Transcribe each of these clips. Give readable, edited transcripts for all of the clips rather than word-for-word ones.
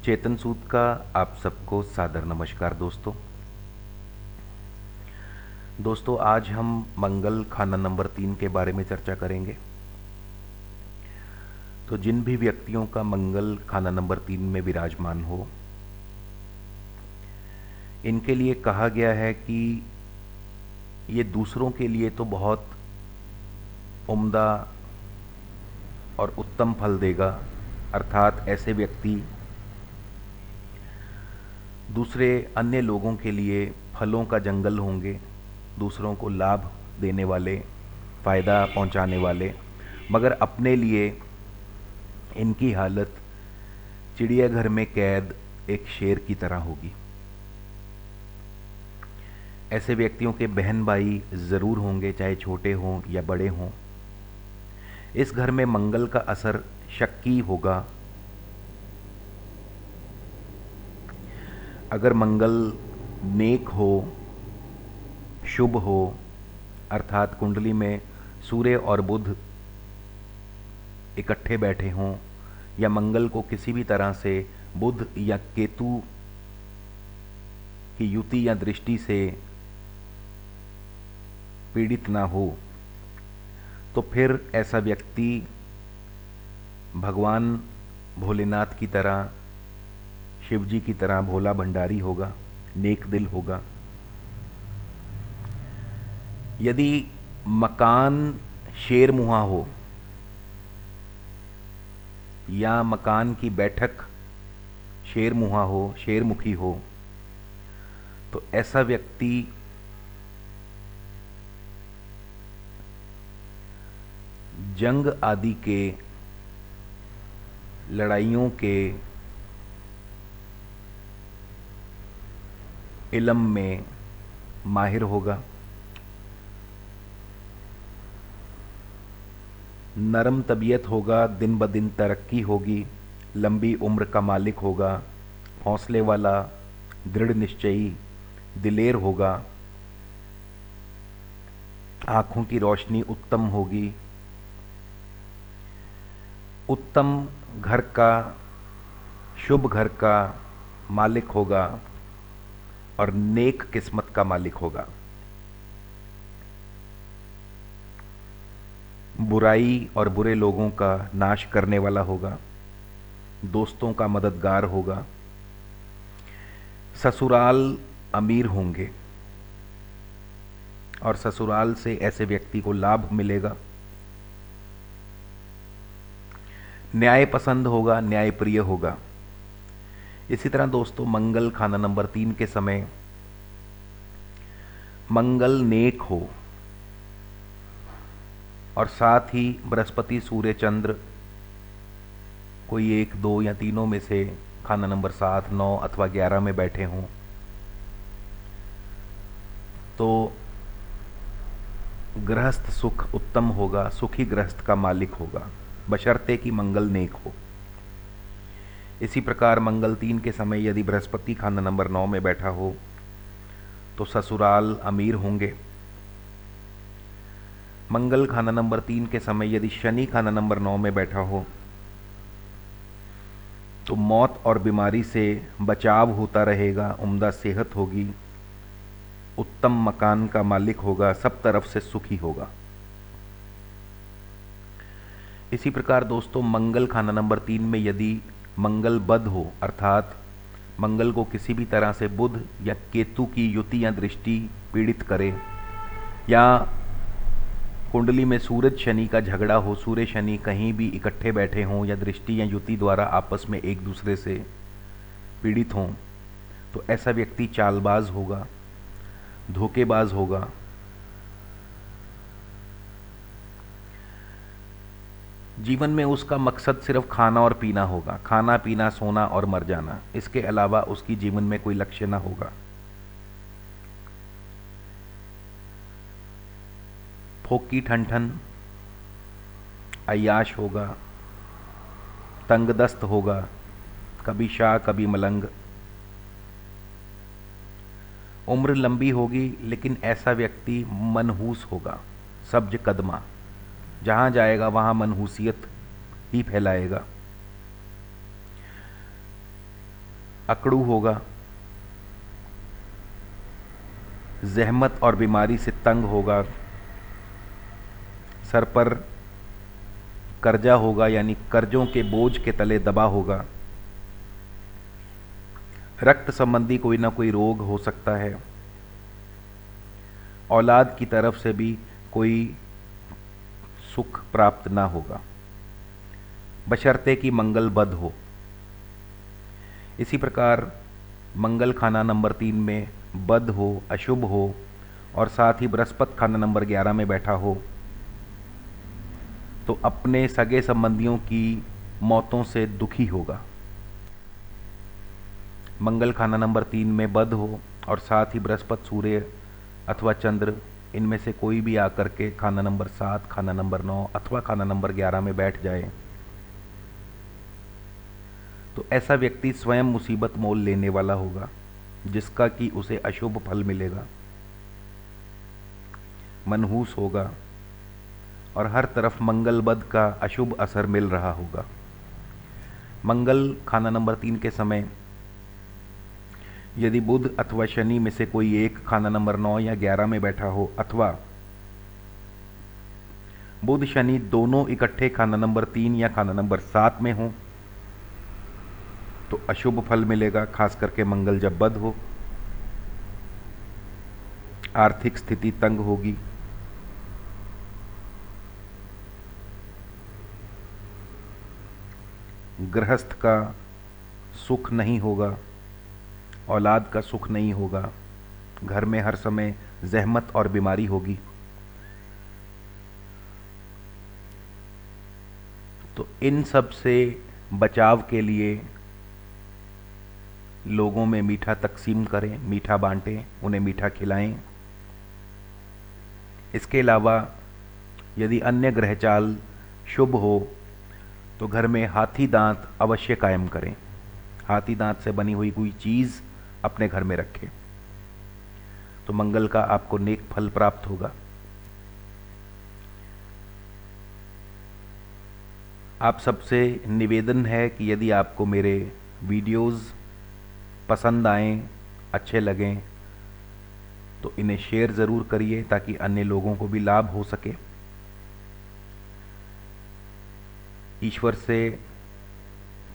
चेतन सूद का आप सबको सादर नमस्कार दोस्तों आज हम मंगल खाना नंबर 3 के बारे में चर्चा करेंगे। तो जिन भी व्यक्तियों का मंगल खाना नंबर 3 में विराजमान हो, इनके लिए कहा गया है कि ये दूसरों के लिए तो बहुत उम्दा और उत्तम फल देगा। अर्थात ऐसे व्यक्ति दूसरे अन्य लोगों के लिए फलों का जंगल होंगे, दूसरों को लाभ देने वाले, फ़ायदा पहुंचाने वाले, मगर अपने लिए इनकी हालत चिड़ियाघर में कैद एक शेर की तरह होगी। ऐसे व्यक्तियों के बहन भाई ज़रूर होंगे, चाहे छोटे हों या बड़े हों। इस घर में मंगल का असर शक्की होगा। अगर मंगल नेक हो, शुभ हो, अर्थात कुंडली में सूर्य और बुध इकट्ठे बैठे हों, या मंगल को किसी भी तरह से बुध या केतु की युति या दृष्टि से पीड़ित ना हो, तो फिर ऐसा व्यक्ति भगवान भोलेनाथ की तरह, शिव जी की तरह भोला भंडारी होगा, नेक दिल होगा। यदि मकान शेरमुहा हो या मकान की बैठक शेरमुहा हो, शेरमुखी हो, तो ऐसा व्यक्ति जंग आदि के, लड़ाइयों के इल्म में माहिर होगा। नरम तबीयत होगा, दिन ब दिन तरक्की होगी, लंबी उम्र का मालिक होगा, हौसले वाला, दृढ़ निश्चयी, दिलेर होगा, आंखों की रोशनी उत्तम होगी, उत्तम घर का, शुभ घर का मालिक होगा और नेक किस्मत का मालिक होगा। बुराई और बुरे लोगों का नाश करने वाला होगा, दोस्तों का मददगार होगा, ससुराल अमीर होंगे और ससुराल से ऐसे व्यक्ति को लाभ मिलेगा। न्याय पसंद होगा, न्यायप्रिय होगा। इसी तरह दोस्तों मंगल खाना नंबर 3 के समय मंगल नेक हो और साथ ही बृहस्पति, सूर्य, चंद्र कोई 1, 2 या तीनों में से खाना नंबर 7, 9 अथवा 11 में बैठे हों, तो गृहस्थ सुख उत्तम होगा, सुखी गृहस्थ का मालिक होगा, बशर्ते कि मंगल नेक हो। इसी प्रकार मंगल 3 के समय यदि बृहस्पति खाना नंबर 9 में बैठा हो तो ससुराल अमीर होंगे। मंगल खाना नंबर 3 के समय यदि शनि खाना नंबर 9 में बैठा हो तो मौत और बीमारी से बचाव होता रहेगा, उम्दा सेहत होगी, उत्तम मकान का मालिक होगा, सब तरफ से सुखी होगा। इसी प्रकार दोस्तों मंगल खाना नंबर 3 में यदि मंगल बद हो, अर्थात मंगल को किसी भी तरह से बुध या केतु की युति या दृष्टि पीड़ित करे, या कुंडली में सूरज शनि का झगड़ा हो, सूर्य शनि कहीं भी इकट्ठे बैठे हों या दृष्टि या युति द्वारा आपस में एक दूसरे से पीड़ित हों, तो ऐसा व्यक्ति चालबाज होगा, धोखेबाज होगा, जीवन में उसका मकसद सिर्फ खाना और पीना होगा, खाना पीना, सोना और मर जाना। इसके अलावा उसकी जीवन में कोई लक्ष्य ना होगा। फोकी ठनठन, अय्याश होगा, तंगदस्त होगा, कभी शाह कभी मलंग। उम्र लंबी होगी लेकिन ऐसा व्यक्ति मनहूस होगा, सब्ज कदमा, जहाँ जाएगा वहाँ मनहूसियत ही फैलाएगा। अकड़ू होगा, जहमत और बीमारी से तंग होगा, सर पर कर्जा होगा यानी कर्जों के बोझ के तले दबा होगा, रक्त संबंधी कोई ना कोई रोग हो सकता है, औलाद की तरफ से भी कोई सुख प्राप्त ना होगा, बशर्ते कि मंगल बद हो। इसी प्रकार मंगल खाना नंबर 3 में बद हो, अशुभ हो और साथ ही बृहस्पति खाना नंबर 11 में बैठा हो तो अपने सगे संबंधियों की मौतों से दुखी होगा। मंगल खाना नंबर 3 में बद हो और साथ ही बृहस्पति, सूर्य अथवा चंद्र इनमें से कोई भी आकर के खाना नंबर 7, खाना नंबर 9 अथवा खाना नंबर 11 में बैठ जाए तो ऐसा व्यक्ति स्वयं मुसीबत मोल लेने वाला होगा, जिसका कि उसे अशुभ फल मिलेगा, मनहूस होगा और हर तरफ मंगल बद का अशुभ असर मिल रहा होगा। मंगल खाना नंबर 3 के समय यदि बुध अथवा शनि में से कोई एक खाना नंबर 9 या 11 में बैठा हो अथवा बुध शनि दोनों इकट्ठे खाना नंबर 3 या खाना नंबर 7 में हो तो अशुभ फल मिलेगा, खास करके मंगल जब बद हो। आर्थिक स्थिति तंग होगी, गृहस्थ का सुख नहीं होगा, औलाद का सुख नहीं होगा, घर में हर समय जहमत और बीमारी होगी। तो इन सब से बचाव के लिए लोगों में मीठा तकसीम करें, मीठा बांटें, उन्हें मीठा खिलाएं। इसके अलावा यदि अन्य ग्रहचाल शुभ हो तो घर में हाथी दांत अवश्य कायम करें, हाथी दांत से बनी हुई कोई चीज़ अपने घर में रखें तो मंगल का आपको नेक फल प्राप्त होगा। आप सबसे निवेदन है कि यदि आपको मेरे वीडियोस पसंद आएं, अच्छे लगें तो इन्हें शेयर ज़रूर करिए ताकि अन्य लोगों को भी लाभ हो सके। ईश्वर से,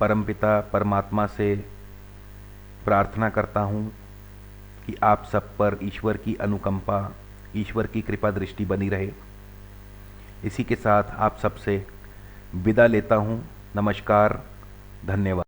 परमपिता परमात्मा से प्रार्थना करता हूँ कि आप सब पर ईश्वर की अनुकंपा, ईश्वर की कृपा दृष्टि बनी रहे। इसी के साथ आप सबसे विदा लेता हूँ। नमस्कार, धन्यवाद।